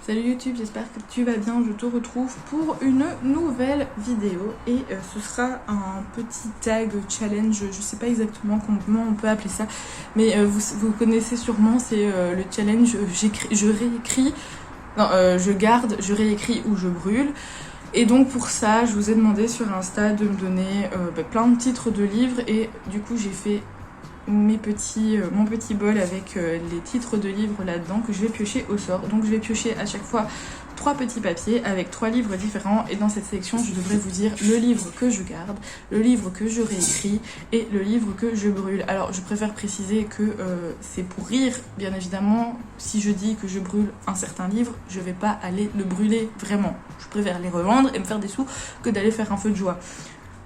Salut YouTube, j'espère que tu vas bien. Je te retrouve pour une nouvelle vidéo et ce sera un petit tag challenge, je sais pas exactement comment on peut appeler ça, mais vous connaissez sûrement, c'est le challenge je réécris, non, je garde, je réécris ou je brûle. Et donc pour ça, je vous ai demandé sur Insta de me donner plein de titres de livres et du coup j'ai fait mon petit bol avec les titres de livres là-dedans que je vais piocher au sort. Donc je vais piocher à chaque fois 3 petits papiers avec 3 livres différents et dans cette sélection je devrais vous dire le livre que je garde, le livre que je réécris et le livre que je brûle. Alors je préfère préciser que c'est pour rire, bien évidemment. Si je dis que je brûle un certain livre, je vais pas aller le brûler vraiment. Je préfère les revendre et me faire des sous que d'aller faire un feu de joie.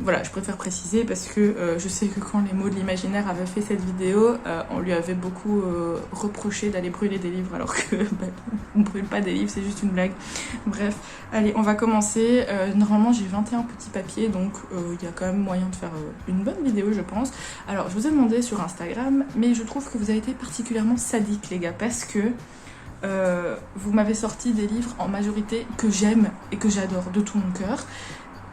Voilà, je préfère préciser parce que je sais que quand les mots de l'imaginaire avaient fait cette vidéo, on lui avait beaucoup reproché d'aller brûler des livres alors que on brûle pas des livres, c'est juste une blague. Bref, allez, on va commencer. Normalement j'ai 21 petits papiers, donc il y a quand même moyen de faire une bonne vidéo je pense. Alors je vous ai demandé sur Instagram, mais je trouve que vous avez été particulièrement sadiques les gars, parce que vous m'avez sorti des livres en majorité que j'aime et que j'adore de tout mon cœur.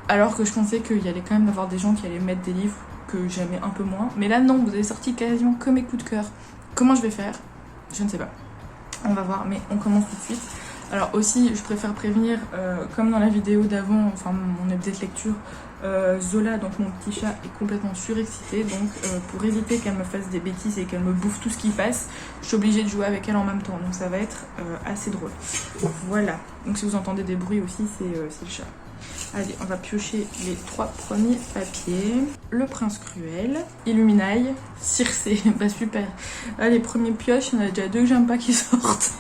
Alors que je pensais qu'il y allait quand même avoir des gens qui allaient mettre des livres que j'aimais un peu moins. Mais là non, vous avez sorti quasiment que mes coups de cœur. Comment je vais faire? Je ne sais pas. On va voir, mais on commence tout de suite. Alors aussi, je préfère prévenir, comme dans la vidéo d'avant, enfin mon update lecture, Zola, donc mon petit chat, est complètement surexcitée. Donc pour éviter qu'elle me fasse des bêtises et qu'elle me bouffe tout ce qu'il fasse, je suis obligée de jouer avec elle en même temps. Donc ça va être assez drôle. Voilà. Donc si vous entendez des bruits aussi, c'est le chat. Allez, on va piocher les 3 premiers papiers. Le Prince Cruel, Illuminae, Circé. Bah super. Allez, premier pioche, il y en a déjà 2 que j'aime pas qui sortent.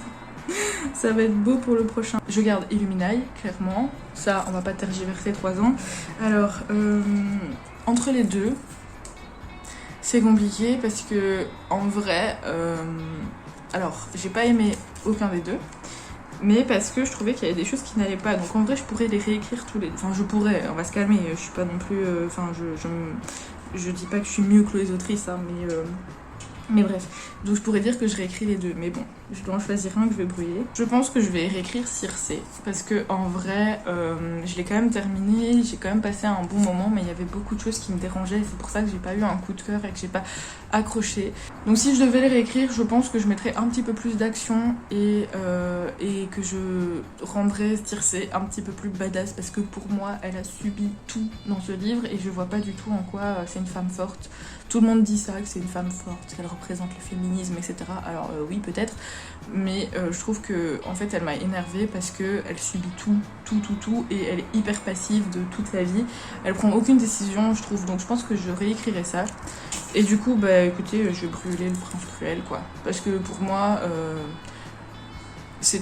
Ça va être beau pour le prochain. Je garde Illuminae, clairement. Ça, on va pas tergiverser 3 ans. Alors, entre les deux, c'est compliqué parce que, en vrai, alors, j'ai pas aimé aucun des deux. Mais parce que je trouvais qu'il y avait des choses qui n'allaient pas. Donc en vrai je pourrais les réécrire tous les... Enfin je pourrais, on va se calmer, je suis pas non plus... Enfin je dis pas que je suis mieux que les autrices, hein, mais bref. Donc je pourrais dire que je réécris les deux. Mais bon, je dois en choisir un que je vais brûler. Je pense que je vais réécrire Circé. Parce que en vrai, je l'ai quand même terminé. J'ai quand même passé un bon moment. Mais il y avait beaucoup de choses qui me dérangeaient. C'est pour ça que j'ai pas eu un coup de cœur et que j'ai pas accroché. Donc si je devais les réécrire, je pense que je mettrais un petit peu plus d'action. Et que je rendrais Circé un petit peu plus badass. Parce que pour moi, elle a subi tout dans ce livre. Et je vois pas du tout en quoi c'est une femme forte. Tout le monde dit ça, que c'est une femme forte, qu'elle représente le féminisme, etc. Alors oui, peut-être, mais je trouve que en fait, elle m'a énervée parce que elle subit tout, et elle est hyper passive de toute sa vie. Elle prend aucune décision, je trouve. Donc je pense que je réécrirai ça. Et du coup, bah écoutez, je vais brûler le Prince Cruel, quoi. Parce que pour moi, c'est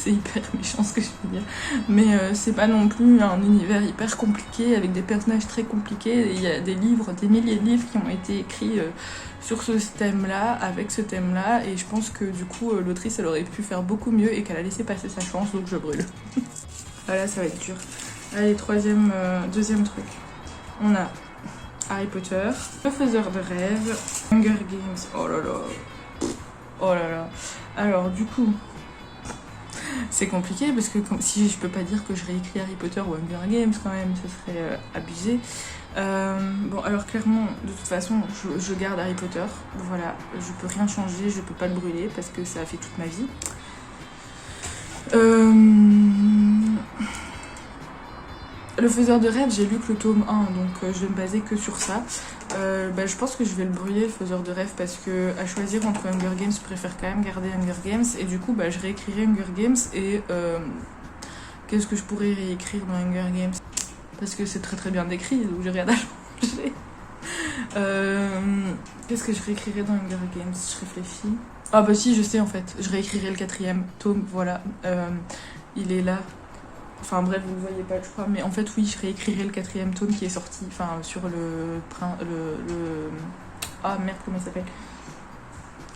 hyper méchant ce que je veux dire, mais c'est pas non plus un univers hyper compliqué avec des personnages très compliqués. Il y a des livres, des milliers de livres qui ont été écrits sur ce thème-là, avec ce thème-là, et je pense que du coup l'autrice elle aurait pu faire beaucoup mieux et qu'elle a laissé passer sa chance, donc je brûle. Voilà, ça va être dur. Allez, deuxième truc. On a Harry Potter, Le Faiseur de Rêves, Hunger Games. Oh là là. Oh là là. Alors du coup, c'est compliqué parce que si je peux pas dire que je réécris Harry Potter ou Hunger Games quand même, ce serait abusé. Bon alors clairement, de toute façon, je garde Harry Potter. Voilà, je peux rien changer, je peux pas le brûler parce que ça a fait toute ma vie. Le Faiseur de Rêves, j'ai lu que le tome 1, donc je vais me baser que sur ça. Je pense que je vais le brûler, le Faiseur de Rêves, parce que à choisir entre Hunger Games, je préfère quand même garder Hunger Games. Et du coup, je réécrirai Hunger Games. Et qu'est-ce que je pourrais réécrire dans Hunger Games? Parce que c'est très très bien décrit, donc j'ai rien à changer. Qu'est-ce que je réécrirai dans Hunger Games? Je réfléchis. Ah bah si, je sais en fait. Je réécrirai le 4e tome, voilà. Il est là. Enfin bref, vous ne le voyez pas, je crois. Mais en fait, oui, je réécrirai le 4e tome qui est sorti. Enfin, sur le... Ah merde, comment il s'appelle?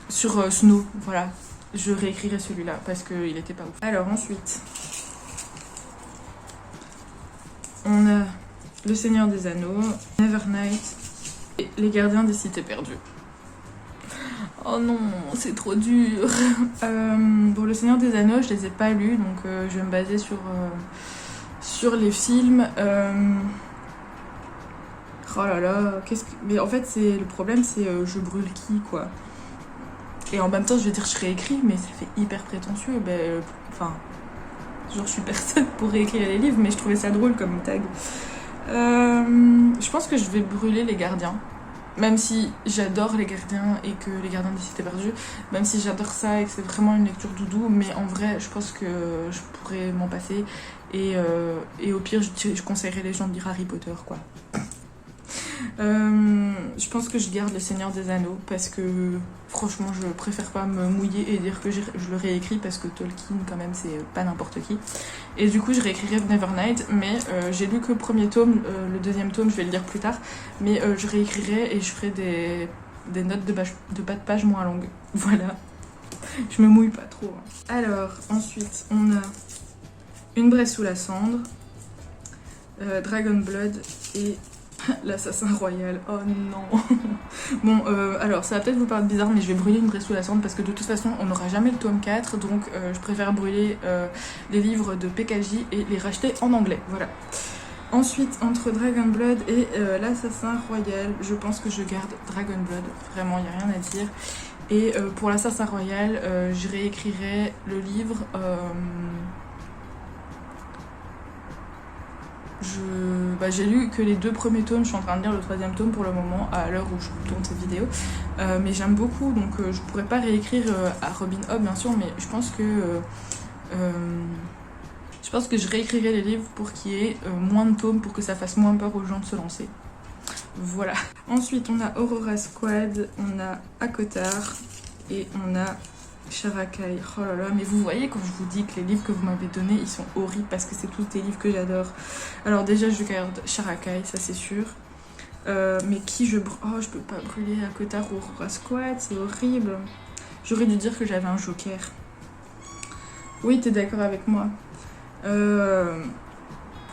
Sur Snow, voilà. Je réécrirai celui-là parce qu'il était pas ouf. Alors ensuite, on a Le Seigneur des Anneaux, Nevernight et Les Gardiens des Cités Perdues. Oh non, c'est trop dur. Bon, Le Seigneur des Anneaux, je les ai pas lus, donc je vais me baser sur les films. Oh là là, mais en fait, le problème, c'est je brûle qui, quoi. Et en même temps, je vais dire je réécris, mais ça fait hyper prétentieux. Enfin, genre, je suis personne pour réécrire les livres, mais je trouvais ça drôle comme tag. Je pense que je vais brûler Les Gardiens. Même si j'adore Les Gardiens et que Les Gardiens des Cités Perdues, même si j'adore ça et que c'est vraiment une lecture doudou, mais en vrai, je pense que je pourrais m'en passer. Et au pire, je conseillerais les gens de lire Harry Potter, quoi. Je pense que je garde Le Seigneur des Anneaux parce que franchement je préfère pas me mouiller et dire que je le réécris parce que Tolkien quand même c'est pas n'importe qui, et du coup je réécrirai Nevernight, mais j'ai lu que le premier tome, le deuxième tome je vais le lire plus tard, mais je réécrirai et je ferai des notes de bas de page moins longues. Voilà, je me mouille pas trop, hein. Alors ensuite on a Une braise sous la cendre, Dragon Blood et L'Assassin Royal. Oh non. Bon, alors ça va peut-être vous paraître bizarre, mais je vais brûler Une braise sous la cendre parce que de toute façon on n'aura jamais le tome 4, donc je préfère brûler les livres de PKJ et les racheter en anglais. Voilà. Ensuite, entre Dragon Blood et L'Assassin Royal, je pense que je garde Dragon Blood. Vraiment, il n'y a rien à dire. Et pour L'Assassin Royal, je réécrirai le livre. J'ai lu que les 2 premiers tomes, je suis en train de lire le 3e tome pour le moment, à l'heure où je tourne cette vidéo. Mais j'aime beaucoup, donc je pourrais pas réécrire à Robin Hood bien sûr, mais je pense que je réécrirai les livres pour qu'il y ait moins de tomes, pour que ça fasse moins peur aux gens de se lancer. Voilà. Ensuite on a Aurora Squad, on a Akotar et on a Sharakai. Oh là là, mais vous voyez quand je vous dis que les livres que vous m'avez donnés ils sont horribles parce que c'est tous des livres que j'adore. Alors déjà je garde Sharakai, ça c'est sûr. Mais oh, je peux pas brûler Akotar ou Aurora Squad, c'est horrible. J'aurais dû dire que j'avais un joker. Oui, t'es d'accord avec moi.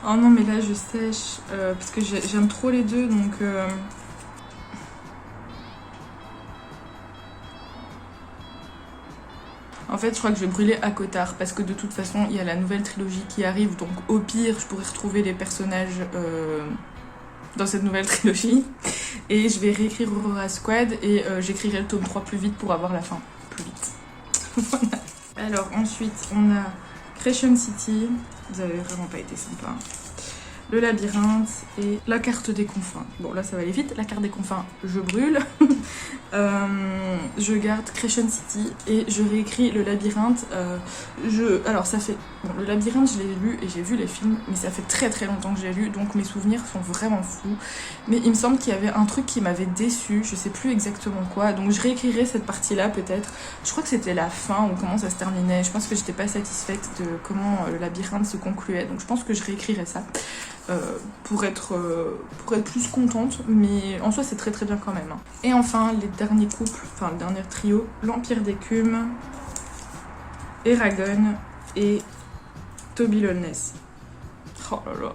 Oh non mais là je sèche parce que j'aime trop les deux, donc en fait, je crois que je vais brûler Akotar parce que de toute façon, il y a la nouvelle trilogie qui arrive, donc au pire, je pourrais retrouver les personnages dans cette nouvelle trilogie. Et je vais réécrire Aurora Squad et j'écrirai le tome 3 plus vite pour avoir la fin plus vite. Voilà. Alors ensuite, on a Crescent City, vous avez vraiment pas été sympa. Le labyrinthe et la carte des confins. Bon là ça va aller vite, la carte des confins je brûle. Je garde Crescent City et je réécris le labyrinthe. Alors ça fait... Bon, le labyrinthe je l'ai lu et j'ai vu les films, mais ça fait très très longtemps que j'ai lu, donc mes souvenirs sont vraiment flous. Mais il me semble qu'il y avait un truc qui m'avait déçu, je sais plus exactement quoi, donc je réécrirai cette partie-là peut-être. Je crois que c'était la fin ou comment ça se terminait, je pense que j'étais pas satisfaite de comment le labyrinthe se concluait, donc je pense que je réécrirai ça. Pour être plus contente, mais en soi c'est très très bien quand même. Et enfin les derniers couples, enfin le dernier trio, l'Empire d'écume, Eragon et Toby Lolness. Oh là là.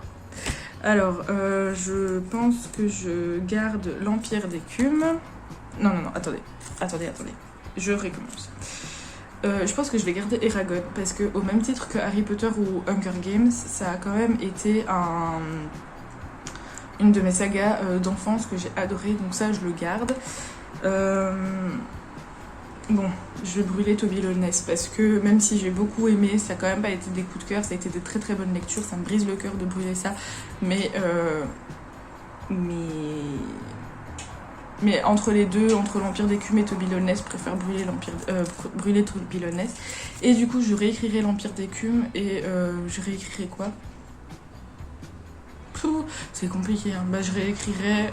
Alors je pense que je garde l'Empire d'écume. Non, attendez. Je recommence. Je pense que je vais garder Eragon parce que au même titre que Harry Potter ou Hunger Games, ça a quand même été une de mes sagas d'enfance que j'ai adoré, donc ça je le garde. Bon, je vais brûler Toby Lolness parce que même si j'ai beaucoup aimé, ça a quand même pas été des coups de cœur, ça a été des très très bonnes lectures, ça me brise le cœur de brûler ça, mais entre les deux, entre l'Empire d'écume et Toby Lolness, je préfère brûler Toby Lolness. Et du coup, je réécrirai l'Empire d'écume et je réécrirai quoi ? C'est compliqué, hein. Je réécrirai...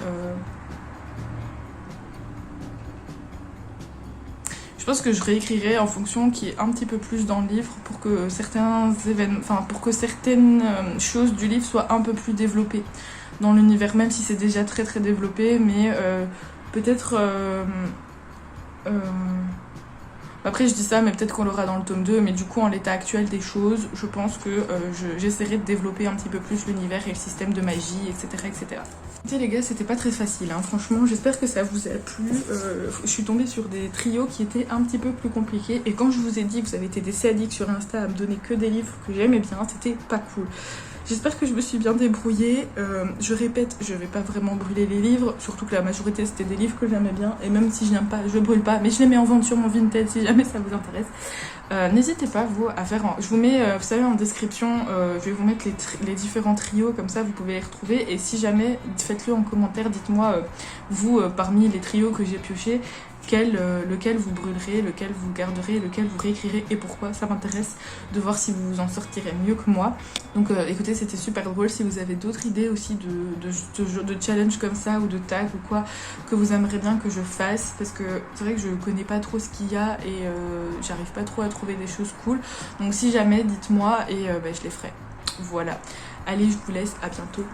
Je pense que je réécrirai en fonction qui est un petit peu plus dans le livre pour que certaines choses du livre soient un peu plus développées dans l'univers, même si c'est déjà très très développé, mais peut-être Après je dis ça, mais peut-être qu'on l'aura dans le tome 2, mais du coup en l'état actuel des choses, je pense que j'essaierai de développer un petit peu plus l'univers et le système de magie, etc. etc. Écoutez les gars, c'était pas très facile, hein. Franchement, j'espère que ça vous a plu. Je suis tombée sur des trios qui étaient un petit peu plus compliqués, et quand je vous ai dit que vous avez été des sadiques sur Insta à me donner que des livres que j'aimais bien, c'était pas cool. J'espère que je me suis bien débrouillée. Je répète, je vais pas vraiment brûler les livres, surtout que la majorité c'était des livres que j'aimais bien, et même si je n'aime pas, je brûle pas, mais je les mets en vente sur mon Vinted si jamais ça vous intéresse. N'hésitez pas vous à faire, je vous mets, vous savez en description, je vais vous mettre les différents trios, comme ça vous pouvez les retrouver, et si jamais, faites-le en commentaire, dites-moi vous parmi les trios que j'ai piochés, lequel vous brûlerez, lequel vous garderez, lequel vous réécrirez et pourquoi. Ça m'intéresse de voir si vous vous en sortirez mieux que moi. Donc écoutez, c'était super drôle. Si vous avez d'autres idées aussi de challenge comme ça ou de tag ou quoi que vous aimeriez bien que je fasse, parce que c'est vrai que je connais pas trop ce qu'il y a et j'arrive pas trop à trouver des choses cool. Donc si jamais, dites-moi et je les ferai. Voilà. Allez, je vous laisse, à bientôt.